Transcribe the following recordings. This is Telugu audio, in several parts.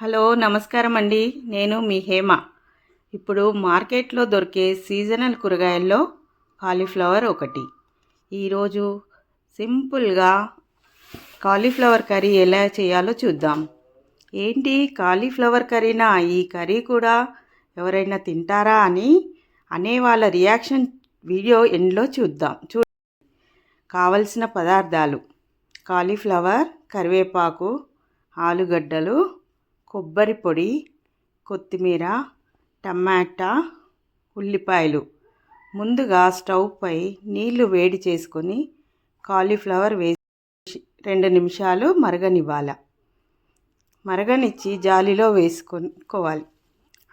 హలో నమస్కారం అండి. నేను మీ హేమ. ఇప్పుడు మార్కెట్లో దొరికే సీజనల్ కూరగాయల్లో కాలీఫ్లవర్ ఒకటి. ఈరోజు సింపుల్గా కాలీఫ్లవర్ కర్రీ ఎలా చేయాలో చూద్దాం. ఏంటి కాలీఫ్లవర్ కర్రీనా, ఈ కర్రీ కూడా ఎవరైనా తింటారా అని అనేవాళ్ళ రియాక్షన్ వీడియో ఎండ్లో చూద్దాం. కావలసిన పదార్థాలు: కాలీఫ్లవర్, కరివేపాకు, ఆలుగడ్డలు, కొబ్బరి పొడి, కొత్తిమీర, టమాటా, ఉల్లిపాయలు. ముందుగా స్టవ్ పై నీళ్లు వేడి చేసుకొని కాలీఫ్లవర్ వేసి 2 నిమిషాలు మరగనివ్వాలి. మరగనిచ్చి జాలీలో వేసుకోవాలి.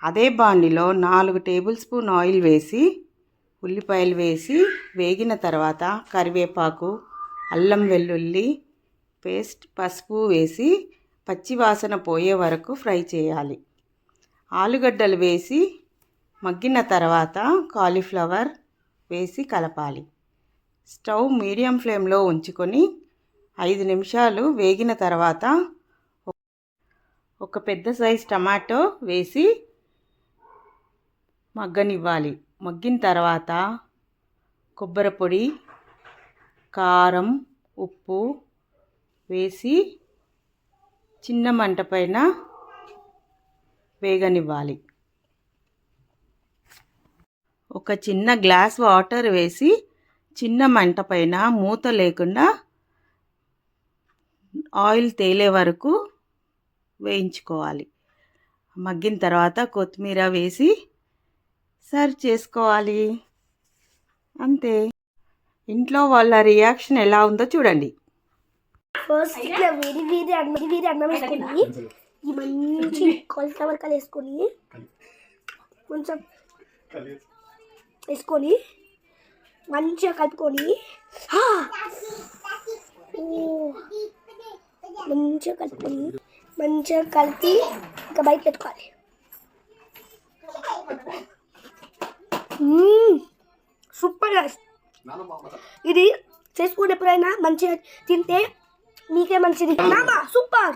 అదే బాండిలో 4 టేబుల్ స్పూన్ ఆయిల్ వేసి ఉల్లిపాయలు వేసి వేగిన తర్వాత కరివేపాకు, అల్లం వెల్లుల్లి పేస్ట్, పసుపు వేసి పచ్చివాసన పోయే వరకు ఫ్రై చేయాలి. ఆలుగడ్డలు వేసి మగ్గిన తర్వాత కాలీఫ్లవర్ వేసి కలపాలి. స్టవ్ మీడియం ఫ్లేమ్లో ఉంచుకొని 5 నిమిషాలు వేగిన తర్వాత ఒక పెద్ద సైజు టమాటో వేసి మగ్గనివ్వాలి. మగ్గిన తర్వాత కొబ్బరి పొడి, కారం, ఉప్పు వేసి చిన్న మంట పైన వేగనివ్వాలి. ఒక చిన్న గ్లాస్ వాటర్ వేసి చిన్న మంట పైన మూత లేకుండా ఆయిల్ తేలే వరకు వేయించుకోవాలి. మగ్గిన తర్వాత కొత్తిమీర వేసి సర్వ్ చేసుకోవాలి. అంతే. ఇంట్లో వాళ్ళ రియాక్షన్ ఎలా ఉందో చూడండి. ఫస్ట్ ఇట్లా వేడి అన్నం వేసుకొని ఈ మంచి కాలీఫ్లవర్ కర్రీ వేసుకొని కొంచెం వేసుకొని మంచిగా కలుపుకొని మంచిగా కలిపి ఇంకా బయట పెట్టుకోవాలి. సూపర్. ఇది చేసుకుని ఎప్పుడైనా మంచిగా తింటే మీకే మంచిది. సూపర్.